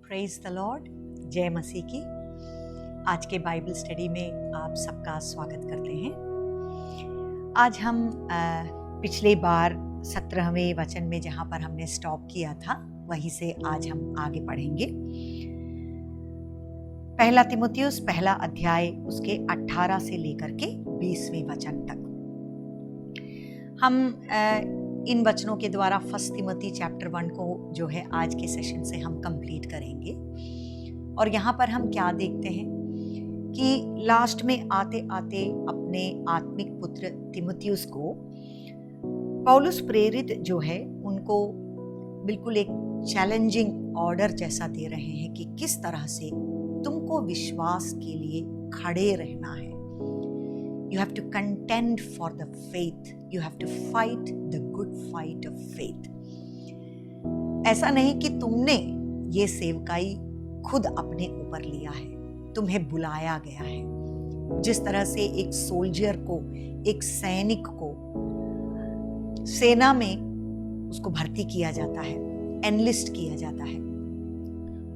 Praise the Lord. जय मसीह की। आज के बाइबल स्टडी में आप सबका स्वागत करते हैं। आज हम पिछले बार 17वें वचन में जहाँ पर हमने स्टॉप किया था वहीं से आज हम आगे पढ़ेंगे। पहला तीमुथियुस पहला अध्याय उसके 18 से लेकर के 20वें वचन तक हम इन वचनों के द्वारा फर्स्ट तिमोथी चैप्टर 1 को जो है आज के सेशन से हम कंप्लीट करेंगे। और यहाँ पर हम क्या देखते हैं कि लास्ट में आते आते अपने आत्मिक पुत्र तिमुथियुस को पौलुस प्रेरित जो है उनको बिल्कुल एक चैलेंजिंग ऑर्डर जैसा दे रहे हैं कि किस तरह से तुमको विश्वास के लिए खड़े रहना है। You have to contend for the faith. You have to fight the good fight of faith. ऐसा नहीं कि तुमने ये सेवकाई खुद अपने ऊपर लिया है, तुम्हें बुलाया गया है। जिस तरह से एक सोल्जर को, एक सैनिक को सेना में उसको भर्ती किया जाता है, एनलिस्ट किया जाता है,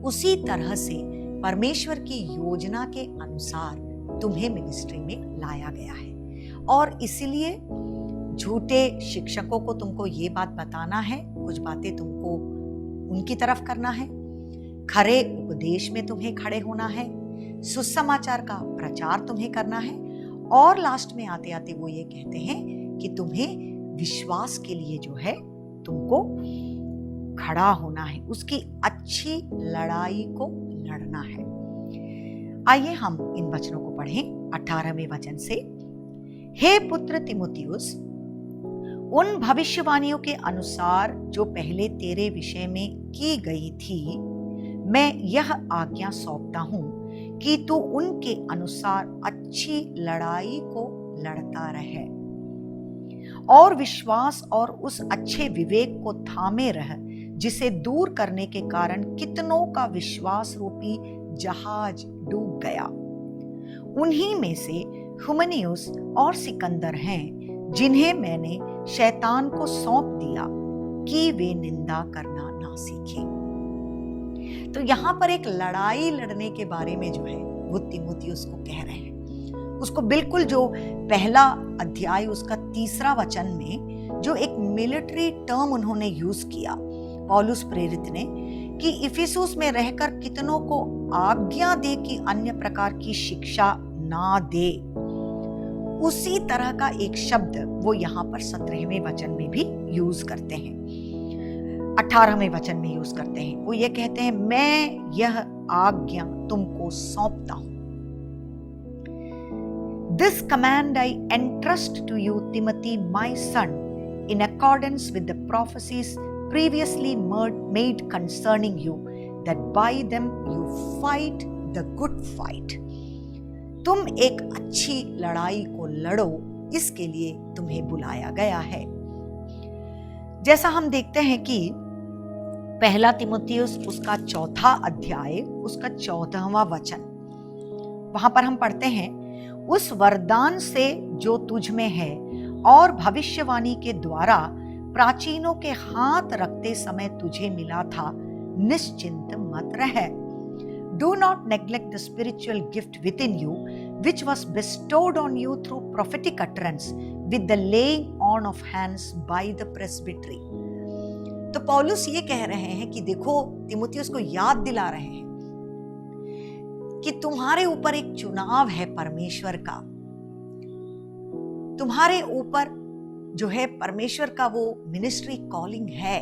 उसी तरह से परमेश्वर की योजना के अनुसार तुम्हें मिनिस्ट्री में लाया गया है। और इसलिए झूठे शिक्षकों को तुमको ये बात बताना है, कुछ बातें तुमको उनकी तरफ करना है, खरे उपदेश में तुम्हें खड़े होना है, सुसमाचार का प्रचार तुम्हें करना है। और लास्ट में आते आते वो ये कहते हैं कि तुम्हें विश्वास के लिए जो है तुमको खड़ा होना है, उसकी अच्छी लड़ाई को लड़ना है। आइए हम इन वचनों को पढ़ें 18वें वचन से। हे पुत्र तिमुथियुस, उन भविष्यवाणियों के अनुसार जो पहले तेरे विषय में की गई थी, मैं यह आज्ञा सौंपता हूं कि तू उनके अनुसार अच्छी लड़ाई को लड़ता रहे और विश्वास और उस अच्छे विवेक को थामे रह जिसे दूर करने के कारण कितनों का विश्वास रूपी जहाज डूब गया। उन्हीं में से हुमनियुस और सिकंदर हैं, जिन्हें मैंने शैतान को सौंप दिया कि वे निंदा करना ना सीखें। तो यहाँ पर एक लड़ाई लड़ने के बारे में जो है वो तिमुथियुस को कह रहे हैं। उसको बिल्कुल जो पहला अध्याय उसका 3 वचन में जो एक मिलिट्री टर्म उन्होंने यूज किया पौलुस प्रेरित ने, कि इफिसुस में रहकर कितनों को आज्ञा दे कि अन्य प्रकार की शिक्षा ना दे, उसी तरह का एक शब्द वो यहाँ पर 17वें वचन में भी यूज करते हैं, 18वें वचन में यूज करते हैं। वो ये कहते हैं, मैं यह आज्ञा तुमको सौंपता हूं। This command I entrust to you, Timothy, my son, in accordance with the prophecies previously made concerning you, that by them you fight the good fight. तुम एक अच्छी लड़ाई को लड़ो, इसके लिए तुम्हें बुलाया गया है। जैसा हम देखते हैं कि पहला तिमुथियुस उसका 4 अध्याय उसका 14वां वचन, वहां पर हम पढ़ते हैं, उस वरदान से जो तुझ में है और भविष्यवाणी के द्वारा प्राचीनों के हाथ रखते समय तुझे मिला था, निश्चिंत मत रह। Do not neglect the spiritual gift within you, which was bestowed on you through prophetic utterance, with the laying on of hands by the presbytery. तो पौलुस ये कह रहे हैं कि देखो, तिमुथियुस को याद दिला रहे हैं कि तुम्हारे ऊपर एक चुनाव है परमेश्वर का, तुम्हारे ऊपर जो है परमेश्वर का वो मिनिस्ट्री कॉलिंग है।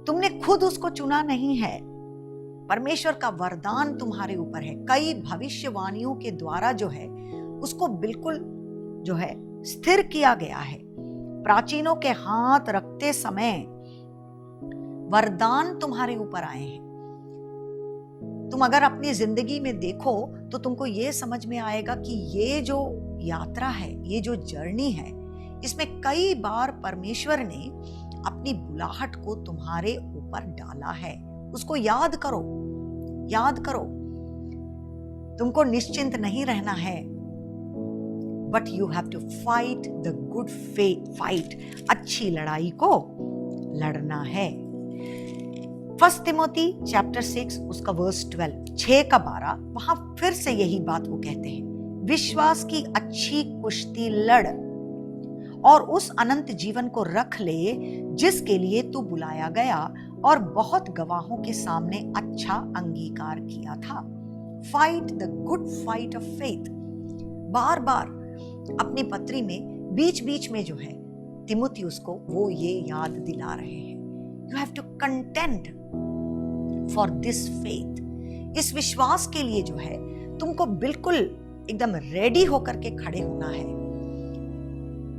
तुमने खुद उसको चुना नहीं है, परमेश्वर का वरदान तुम्हारे ऊपर है। कई भविष्यवाणियों के द्वारा जो है उसको बिल्कुल जो है स्थिर किया गया है। प्राचीनों के हाथ रखते समय वरदान तुम्हारे ऊपर आए हैं। तुम अगर अपनी जिंदगी में देखो तो तुमको ये समझ में आएगा कि ये जो यात्रा है, ये जो जर्नी है, इसमें कई बार परमेश्वर ने अपनी बुलाहट को तुम्हारे ऊपर डाला है। उसको याद करो, याद करो। तुमको निश्चिंत नहीं रहना है, but you have to fight the good fight. अच्छी लड़ाई को लड़ना है। फर्स्ट तिमोथी चैप्टर 6 उसका वर्स 12, 6 का 12, वहां फिर से यही बात वो कहते हैं, विश्वास की अच्छी कुश्ती लड़ और उस अनंत जीवन को रख ले जिसके लिए तू बुलाया गया और बहुत गवाहों के सामने अच्छा अंगीकार किया था। Fight the good fight of faith. बार बार अपनी पत्री में बीच बीच में जो है तिमुथियुस को वो ये याद दिला रहे हैं, you have to content for this faith. इस विश्वास के लिए जो है तुमको बिल्कुल एकदम रेडी होकर के खड़े होना है।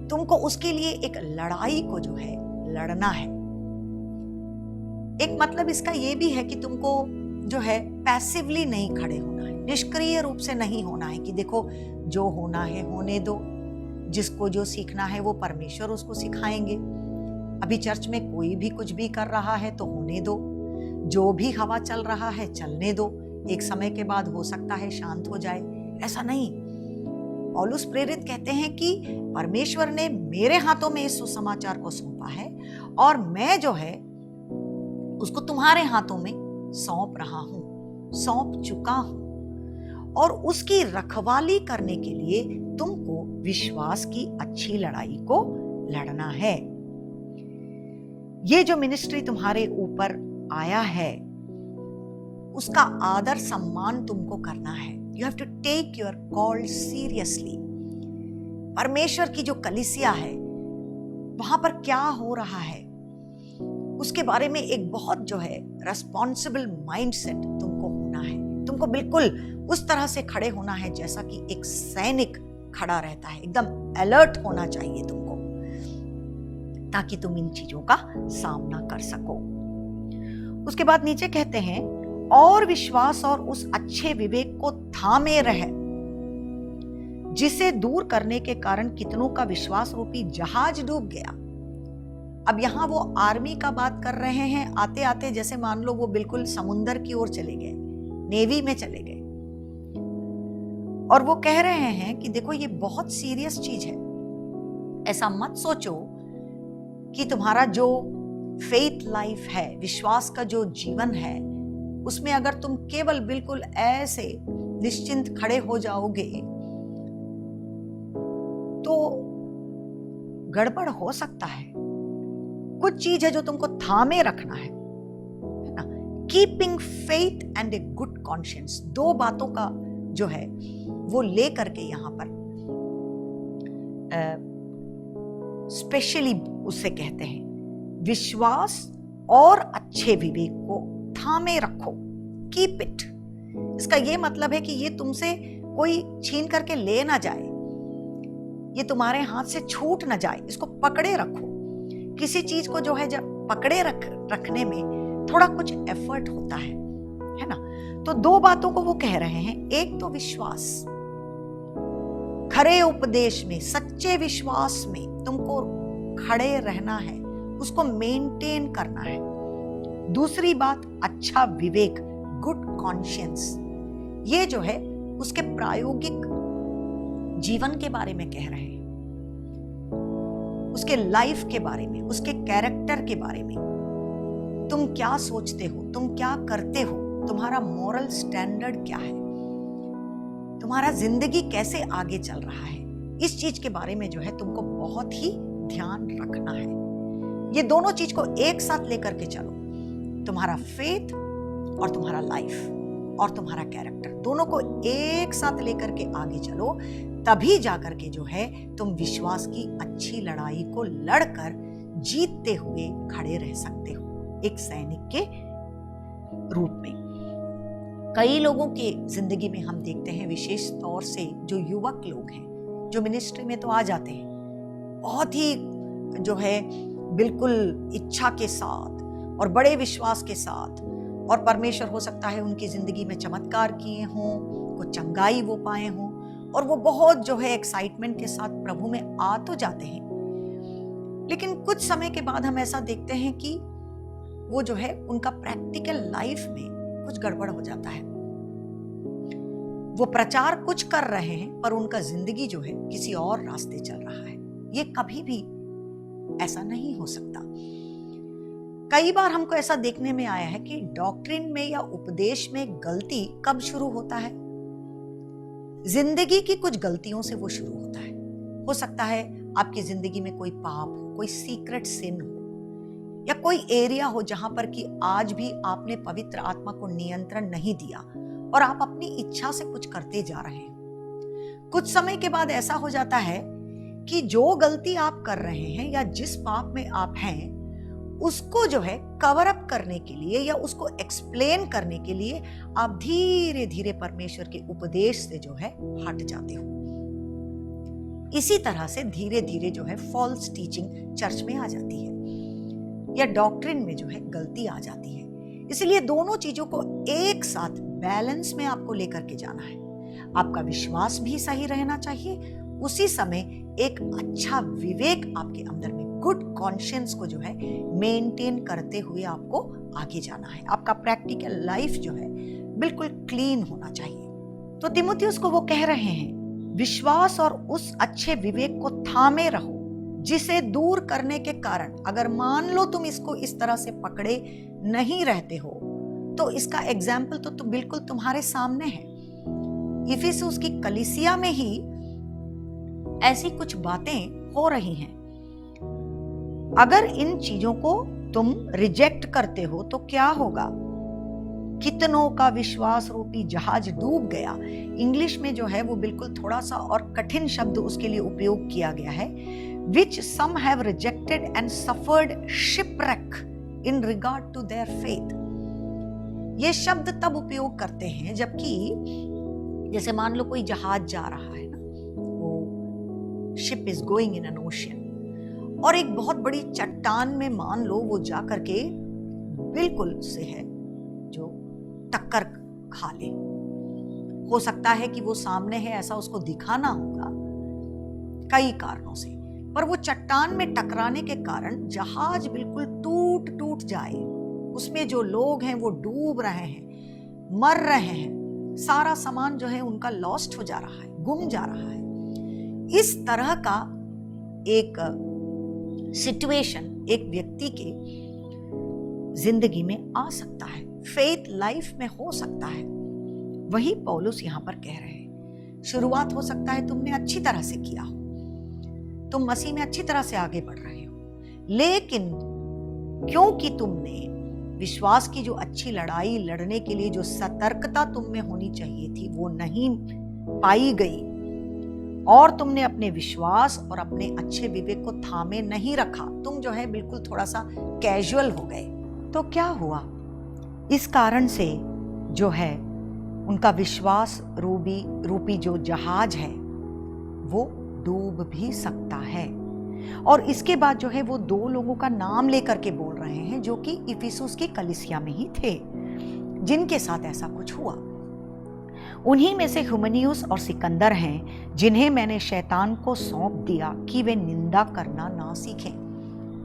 तुमको उसके लिए एक लड़ाई को जो है लड़ना है। एक मतलब इसका ये भी है कि तुमको जो है पैसिवली नहीं खड़े होना है, निष्क्रिय रूप से नहीं होना है कि देखो जो होना है होने दो, जिसको जो सीखना है वो परमेश्वर उसको सिखाएंगे। अभी चर्च में कोई भी कुछ भी कर रहा है तो होने दो, जो भी हवा चल रहा है चलने दो, एक समय के बाद हो सकता है शांत हो जाए। ऐसा नहीं। पौलुस प्रेरित कहते हैं कि परमेश्वर ने मेरे हाथों में इस सुसमाचार को सौंपा है और मैं जो है उसको तुम्हारे हाथों में सौंप रहा हूं, सौंप चुका हूं, और उसकी रखवाली करने के लिए तुमको विश्वास की अच्छी लड़ाई को लड़ना है। ये जो मिनिस्ट्री तुम्हारे ऊपर आया है उसका आदर सम्मान तुमको करना है। You have to take your call seriously. परमेश्वर की जो कलीसिया है वहां पर क्या हो रहा है उसके बारे में एक बहुत जो है रेस्पॉन्सिबल माइंडसेट तुमको होना है। तुमको बिल्कुल उस तरह से खड़े होना है जैसा कि एक सैनिक खड़ा रहता है, एकदम अलर्ट होना चाहिए तुमको, ताकि तुम इन चीजों का सामना कर सको। उसके बाद नीचे कहते हैं, और विश्वास और उस अच्छे विवेक को थामे रहे जिसे दूर करने के कारण कितनों का विश्वास रूपी जहाज डूब गया। अब यहां वो आर्मी का बात कर रहे हैं, आते आते जैसे मान लो वो बिल्कुल समुंदर की ओर चले गए, नेवी में चले गए, और वो कह रहे हैं कि देखो ये बहुत सीरियस चीज है। ऐसा मत सोचो कि तुम्हारा जो फेथ लाइफ है, विश्वास का जो जीवन है, उसमें अगर तुम केवल बिल्कुल ऐसे निश्चिंत खड़े हो जाओगे तो गड़बड़ हो सकता है। कुछ चीज है जो तुमको थामे रखना है ना। Keeping faith and a good conscience, दो बातों का जो है वो ले करके यहां पर स्पेशली उससे कहते हैं, विश्वास और अच्छे विवेक को थामे रखो, कीप इट। इसका ये मतलब है कि ये तुमसे कोई छीन करके ले ना जाए, ये तुम्हारे हाथ से छूट ना जाए, इसको पकड़े रखो। किसी चीज को जो है जब पकड़े रखने में थोड़ा कुछ एफर्ट होता है ना। तो दो बातों को वो कह रहे हैं, एक तो विश्वास, खरे उपदेश में, सच्चे विश्वास में तुमको खड़े रहना है, उसको मेंटेन करना है। दूसरी बात अच्छा विवेक, गुड कॉन्शियंस, ये जो है उसके प्रायोगिक जीवन के बारे में कह रहे हैं, उसके लाइफ के बारे में, उसके कैरेक्टर के बारे में। तुम क्या सोचते हो, तुम क्या करते हो, तुम्हारा मॉरल स्टैंडर्ड क्या है, तुम्हारा जिंदगी कैसे आगे चल रहा है, इस चीज के बारे में जो है तुमको बहुत ही ध्यान रखना है। ये दोनों चीज को एक साथ लेकर के चलो, तुम्हारा फेथ और तुम्हारा लाइफ और तुम्हारा कैरेक्टर, दोनों को एक साथ लेकर के आगे चलो, तभी जाकर के जो है तुम विश्वास की अच्छी लड़ाई को लड़कर जीतते हुए खड़े रह सकते हो, एक सैनिक के रूप में। कई लोगों के जिंदगी में हम देखते हैं, विशेष तौर से जो युवक लोग हैं, जो मिनिस्ट्री में तो आ जाते हैं बहुत ही जो है बिल्कुल इच्छा के साथ और बड़े विश्वास के साथ, और परमेश्वर हो सकता है उनकी जिंदगी में चमत्कार किए हों, कुछ चंगाई वो पाए हों, और वो बहुत जो है एक्साइटमेंट के साथ प्रभु में आ तो जाते हैं। लेकिन कुछ समय के बाद हम ऐसा देखते हैं कि वो जो है उनका प्रैक्टिकल लाइफ में कुछ गड़बड़ हो जाता है। वो प्रचार कुछ कर रहे हैं पर उनका जिंदगी जो है किसी और रास्ते चल रहा है। ये कभी भी ऐसा नहीं हो सकता। कई बार हमको ऐसा देखने में आया है कि डॉक्ट्रिन में या उपदेश में गलती कब शुरू होता है? जिंदगी की कुछ गलतियों से वो शुरू होता है। हो सकता है आपकी जिंदगी में कोई पाप हो, कोई सीक्रेट सिन हो, या कोई एरिया हो जहां पर कि आज भी आपने पवित्र आत्मा को नियंत्रण नहीं दिया और आप अपनी इच्छा से कुछ करते जा रहे हैं। कुछ समय के बाद ऐसा हो जाता है कि जो गलती आप कर रहे हैं या जिस पाप में आप हैं, उसको जो है कवर अप करने के लिए या उसको एक्सप्लेन करने के लिए आप धीरे धीरे परमेश्वर के उपदेश से जो है हट जाते हो। इसी तरह से धीरे धीरे जो है फॉल्स टीचिंग चर्च में आ जाती है या डॉक्ट्रिन में जो है गलती आ जाती है। इसलिए दोनों चीजों को एक साथ बैलेंस में आपको लेकर के जाना है। आपका विश्वास भी सही रहना चाहिए, उसी समय एक अच्छा विवेक आपके अंदर में, गुड कॉन्शियंस को जो है मेंटेन करते हुए आपको आगे जाना है। आपका प्रैक्टिकल लाइफ जो है बिल्कुल क्लीन होना चाहिए। तो तिमुथियुस को वो कह रहे हैं, विश्वास और उस अच्छे विवेक को थामे रहो जिसे दूर करने के कारण अगर मान लो तुम इसको इस तरह से पकड़े नहीं रहते हो तो इसका एग्जाम्पल तो बिल्कुल तुम्हारे सामने है। इफिसुस की कलीसिया में ही ऐसी कुछ बातें हो रही हैं। अगर इन चीजों को तुम रिजेक्ट करते हो तो क्या होगा? कितनों का विश्वास रूपी जहाज डूब गया। इंग्लिश में जो है वो बिल्कुल थोड़ा सा और कठिन शब्द उसके लिए उपयोग किया गया है, which some have rejected and suffered shipwreck in regard to their faith। ये शब्द तब उपयोग करते हैं जबकि जैसे मान लो कोई जहाज जा रहा है ना, वो ship is going in an ocean, और एक बहुत बड़ी चट्टान में मान लो वो जा करके बिल्कुल से है जो टक्कर खा ले। हो सकता है कि वो सामने है ऐसा उसको दिखाना होगा कई कारणों से, पर वो चट्टान में टकराने के कारण जहाज बिल्कुल टूट टूट जाए, उसमें जो लोग हैं वो डूब रहे हैं, मर रहे हैं, सारा सामान जो है उनका लॉस्ट हो जा रहा है, गुम जा रहा है। इस तरह का एक सिचुएशन एक व्यक्ति के जिंदगी में आ सकता है, फेथ लाइफ में हो सकता है। वही पौलुस यहां पर कह रहे हैं। शुरुआत हो सकता है तुमने अच्छी तरह से किया हो, तुम मसीह में अच्छी तरह से आगे बढ़ रहे हो, लेकिन क्योंकि तुमने विश्वास की जो अच्छी लड़ाई लड़ने के लिए जो सतर्कता तुम में होनी चाहिए थी वो नहीं पाई गई, और तुमने अपने विश्वास और अपने अच्छे विवेक को थामे नहीं रखा, तुम जो है बिल्कुल थोड़ा सा कैजुअल हो गए, तो क्या हुआ? इस कारण से जो है उनका विश्वास रूपी जो जहाज है वो डूब भी सकता है। और इसके बाद जो है वो दो लोगों का नाम लेकर के बोल रहे हैं जो कि इफिसुस की कलीसिया में ही थे, जिनके साथ ऐसा कुछ हुआ। उन्हीं में से हुमनियुस और सिकंदर हैं, जिन्हें मैंने शैतान को सौंप दिया कि वे निंदा करना ना सीखें।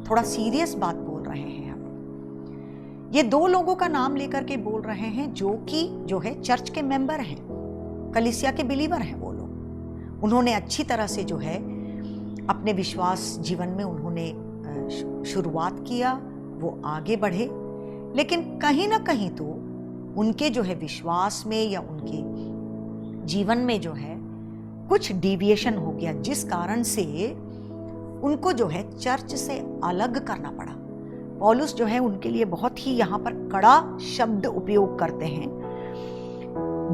थोड़ा सीरियस बात बोल रहे हैं हम। ये दो लोगों का नाम लेकर के बोल रहे हैं जो कि जो है चर्च के मेंबर हैं, कलीसिया के बिलीवर हैं वो लोग। उन्होंने अच्छी तरह से जो है अपने विश्वास जीवन में उन्होंने शुरुआत किया, वो आगे बढ़े, लेकिन कहीं ना कहीं तो उनके जो है विश्वास में या उनके जीवन में जो है कुछ डिविएशन हो गया, जिस कारण से उनको जो है चर्च से अलग करना पड़ा। पौलुस जो है उनके लिए बहुत ही यहाँ पर कड़ा शब्द उपयोग करते हैं,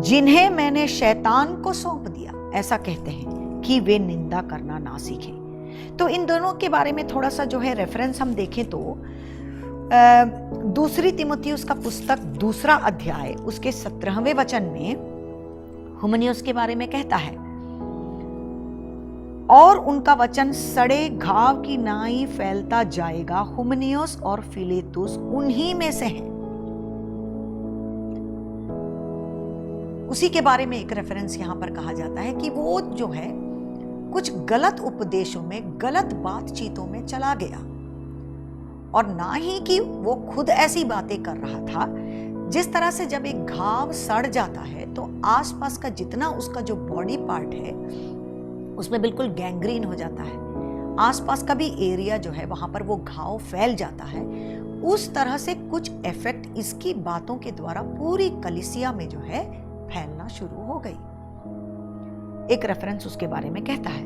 जिन्हें मैंने शैतान को सौंप दिया, ऐसा कहते हैं कि वे निंदा करना ना सीखें। तो इन दोनों के बारे में थोड़ा सा जो है रेफरेंस हम देखें तो दूसरी तिमुथियुस का पुस्तक 2 अध्याय उसके 17वें वचन में हुमनियुस के बारे में कहता है, और उनका वचन सड़े घाव की नाई फैलता जाएगा। हुमनियुस और फिलेतुस उन्हीं में से हैं। उसी के बारे में एक रेफरेंस यहां पर कहा जाता है कि वो जो है कुछ गलत उपदेशों में, गलत बातचीतों में चला गया, और ना ही कि वो खुद ऐसी बातें कर रहा था। जिस तरह से जब एक घाव सड़ जाता है तो आसपास का जितना उसका जो बॉडी पार्ट है उसमें बिल्कुल गैंग्रीन हो जाता है, आसपास का भी एरिया जो है वहां पर वो घाव फैल जाता है, उस तरह से कुछ इफेक्ट इसकी बातों के द्वारा पूरी कलीसिया में जो है फैलना शुरू हो गई। एक रेफरेंस उसके बारे में कहता है।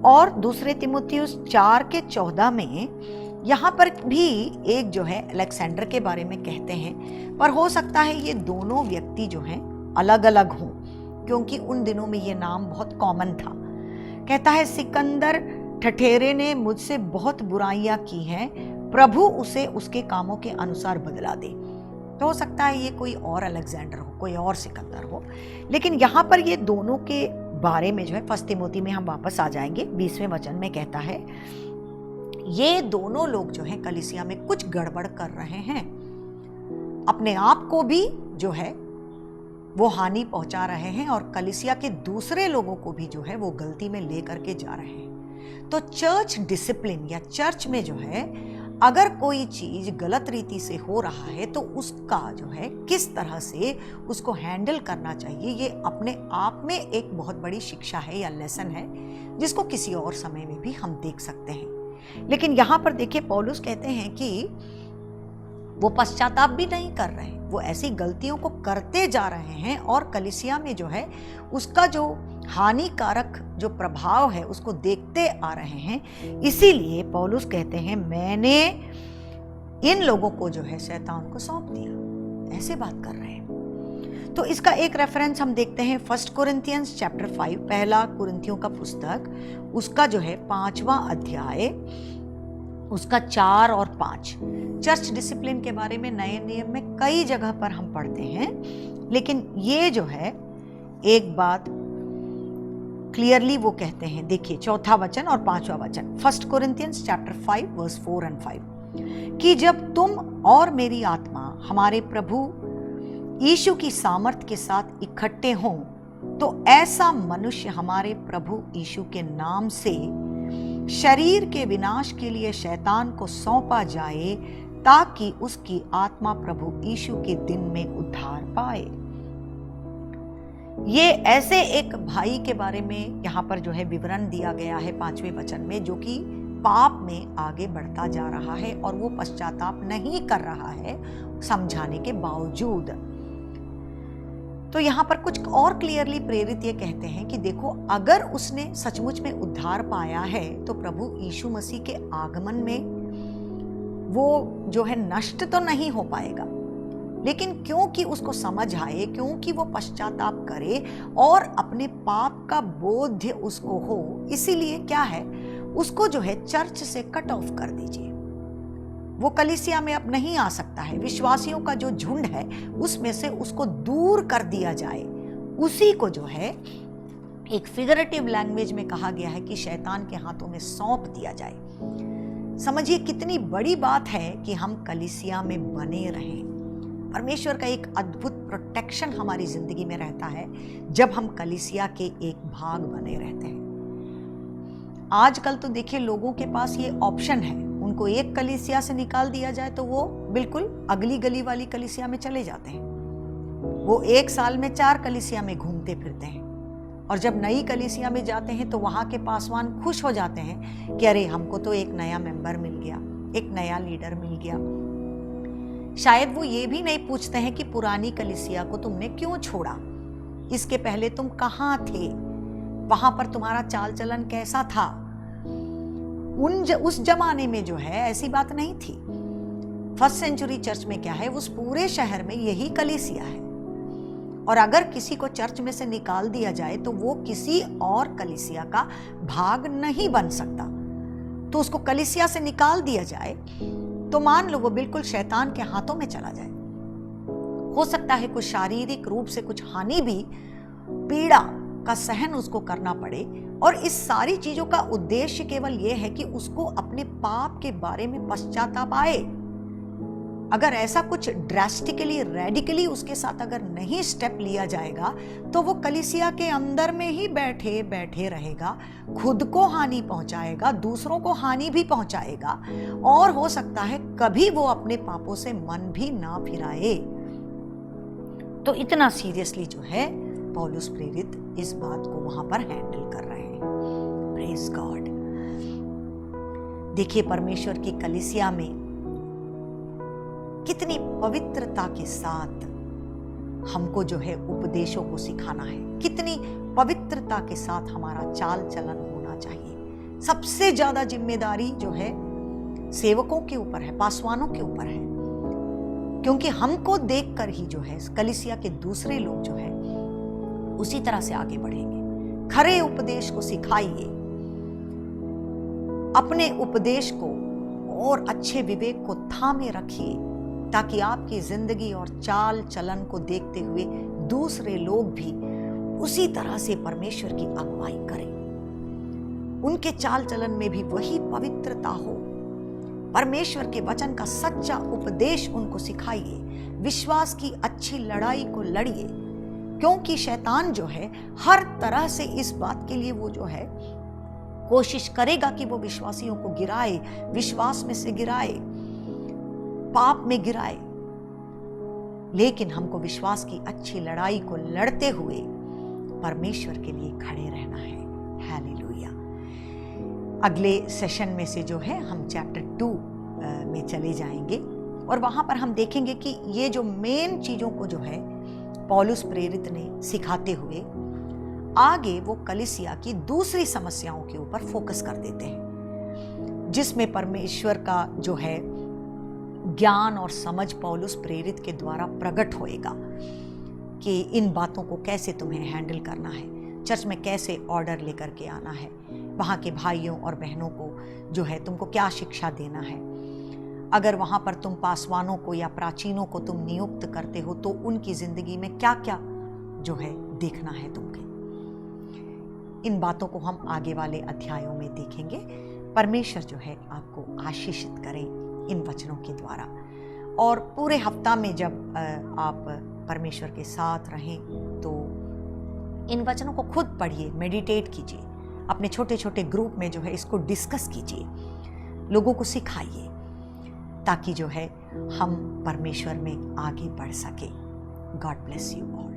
और दूसरे तिमुथियुस 4:14 में यहां पर भी एक जो है अलेक्जेंडर के बारे में कहते हैं, पर हो सकता है ये दोनों व्यक्ति जो हैं अलग अलग हों, क्योंकि उन दिनों में ये नाम बहुत कॉमन था। कहता है, सिकंदर ठठेरे ने मुझसे बहुत बुराइयां की हैं, प्रभु उसे उसके कामों के अनुसार बदला दे। तो हो सकता है ये कोई और अलेक्जेंडर हो, कोई और सिकंदर हो, लेकिन यहाँ पर ये दोनों के बारे में जो है फर्स्ट तिमोथी में हम वापस आ जाएंगे। 20वें वचन में कहता है, ये दोनों लोग जो है कलीसिया में कुछ गड़बड़ कर रहे हैं, अपने आप को भी जो है वो हानि पहुंचा रहे हैं और कलीसिया के दूसरे लोगों को भी जो है वो गलती में लेकर के जा रहे हैं। तो चर्च डिसिप्लिन या चर्च में जो है अगर कोई चीज गलत रीति से हो रहा है तो उसका जो है किस तरह से उसको हैंडल करना चाहिए, ये अपने आप में एक बहुत बड़ी शिक्षा है या लेसन है, जिसको किसी और समय में भी हम देख सकते हैं। लेकिन यहां पर देखिए पौलुस कहते हैं कि वो पश्चाताप भी नहीं कर रहे हैं, वो ऐसी गलतियों को करते जा रहे हैं और कलीसिया में जो है उसका जो हानिकारक जो प्रभाव है उसको देखते आ रहे हैं। इसीलिए पौलुस कहते हैं, मैंने इन लोगों को जो है शैतान को सौंप दिया, ऐसे बात कर रहे हैं। तो इसका एक रेफरेंस हम देखते हैं 1 कोरिन्थियंस चैप्टर 5, पहला कुरिन्थियों का पुस्तक, उसका जो है 5वां अध्याय, उसका 4 और 5। चर्च डिसिप्लिन के बारे में नए नियम में कई जगह पर हम पढ़ते हैं, लेकिन ये जो है एक बात क्लियरली वो कहते हैं। देखिए 4था वचन और 5वां वचन, 1 कोरिन्थियंस चैप्टर 5 वर्स 4 और 5, कि जब तुम और मेरी आत्मा हमारे प्रभु यीशु की सामर्थ के साथ इकट्ठे हों, तो ऐसा मनुष्य हमारे प्रभु यीशु के नाम से शरीर के विनाश के लिए शैतान को सौंपा जाए, ताकि उसकी आत्मा प्रभु यीशु के दिन में उद्धार पाए। ये ऐसे एक भाई के बारे में यहाँ पर जो है विवरण दिया गया है 5वें वचन में, जो कि पाप में आगे बढ़ता जा रहा है और वो पश्चाताप नहीं कर रहा है समझाने के बावजूद। तो यहाँ पर कुछ और क्लियरली प्रेरित ये कहते हैं कि देखो, अगर उसने सचमुच में उद्धार पाया है तो प्रभु यीशु मसीह के आगमन में वो जो है नष्ट तो नहीं हो पाएगा, लेकिन क्योंकि उसको समझ आए, क्योंकि वो पश्चाताप करे और अपने पाप का बोध उसको हो, इसीलिए क्या है, उसको जो है चर्च से कट ऑफ कर दीजिए। वो कलीसिया में अब नहीं आ सकता है, विश्वासियों का जो झुंड है उसमें से उसको दूर कर दिया जाए। उसी को जो है एक फिगरेटिव लैंग्वेज में कहा गया है कि शैतान के हाथों में सौंप दिया जाए। समझिए कितनी बड़ी बात है कि हम कलीसिया में बने रहें। परमेश्वर का एक अद्भुत प्रोटेक्शन हमारी जिंदगी में रहता है जब हम कलीसिया के एक भाग बने रहते हैं। आजकल तो देखिए लोगों के पास ये ऑप्शन है, उनको एक कलीसिया से निकाल दिया जाए तो वो बिल्कुल अगली गली वाली कलीसिया में चले जाते हैं। वो 1 साल में 4 कलीसिया में घूमते फिरते हैं और जब नई कलीसिया में जाते हैं तो वहां के पासवान खुश हो जाते हैं कि अरे हमको तो एक नया मेंबर मिल गया, एक नया लीडर मिल गया। शायद वो ये भी नहीं पूछते हैं कि पुरानी कलीसिया को तुमने क्यों छोड़ा, इसके पहले तुम कहाँ थे, वहां पर तुम्हारा चाल चलन कैसा था। उस जमाने में जो है ऐसी बात नहीं थी। 1st सेंचुरी चर्च में क्या है, उस पूरे शहर में यही कलीसिया है और अगर किसी को चर्च में से निकाल दिया जाए तो वो किसी और कलीसिया का भाग नहीं बन सकता। तो उसको कलीसिया से निकाल दिया जाए तो मान लो वो बिल्कुल शैतान के हाथों में चला जाए। हो सकता है कुछ शारीरिक रूप से कुछ हानि भी, पीड़ा का सहन उसको करना पड़े, और इस सारी चीजों का उद्देश्य केवल यह है कि उसको अपने पाप के बारे में पश्चाताप आए। अगर ऐसा कुछ ड्रास्टिकली रेडिकली उसके साथ अगर नहीं स्टेप लिया जाएगा तो वो कलीसिया के अंदर में ही बैठे बैठे रहेगा, खुद को हानि पहुंचाएगा, दूसरों को हानि भी पहुंचाएगा और हो सकता है कभी वो अपने पापों से मन भी ना फिराए। तो इतना सीरियसली जो है पौलुस प्रेरित इस बात को वहां पर हैंडल कर रहे हैं। Praise God. देखिए परमेश्वर की कलीसिया में कितनी पवित्रता के साथ हमको जो है उपदेशों को सिखाना है, कितनी पवित्रता के साथ हमारा चाल चलन होना चाहिए। सबसे ज्यादा जिम्मेदारी जो है सेवकों के ऊपर है, पासवानों के ऊपर है, क्योंकि हमको देखकर ही जो है कलीसिया के दूसरे लोग जो है उसी तरह से आगे बढ़ेंगे। खरे उपदेश को सिखाइए, अपने उपदेश को और अच्छे विवेक को थामे रखिए, ताकि आपकी जिंदगी और चाल चलन को देखते हुए दूसरे लोग भी उसी तरह से परमेश्वर की अगुवाई करें, उनके चाल चलन में भी वही पवित्रता हो। परमेश्वर के वचन का सच्चा उपदेश उनको सिखाइए, विश्वास की अच्छी लड़ाई को लड़िए, क्योंकि शैतान जो है हर तरह से इस बात के लिए वो जो है कोशिश करेगा कि वो विश्वासियों को गिराए, विश्वास में से गिराए, पाप में गिराए। लेकिन हमको विश्वास की अच्छी लड़ाई को लड़ते हुए परमेश्वर के लिए खड़े रहना है। हालेलुया। अगले सेशन में से जो है हम चैप्टर 2 में चले जाएंगे और वहां पर हम देखेंगे कि ये जो मेन चीजों को जो है पौलुस प्रेरित ने सिखाते हुए आगे वो कलीसिया की दूसरी समस्याओं के ऊपर फोकस कर देते हैं, जिसमें परमेश्वर का जो है ज्ञान और समझ पौलुस प्रेरित के द्वारा प्रकट होएगा कि इन बातों को कैसे तुम्हें हैंडल करना है, चर्च में कैसे ऑर्डर लेकर के आना है, वहाँ के भाइयों और बहनों को जो है तुमको क्या शिक्षा देना है, अगर वहाँ पर तुम पासवानों को या प्राचीनों को तुम नियुक्त करते हो तो उनकी जिंदगी में क्या क्या जो है देखना है तुमको। इन बातों को हम आगे वाले अध्यायों में देखेंगे। परमेश्वर जो है आपको आशीषित करें इन वचनों के द्वारा। और पूरे हफ्ता में जब आप परमेश्वर के साथ रहें तो इन वचनों को खुद पढ़िए, मेडिटेट कीजिए, अपने छोटे छोटे ग्रुप में जो है इसको डिस्कस कीजिए, लोगों को सिखाइए, ताकि जो है हम परमेश्वर में आगे बढ़ सके। God bless you all.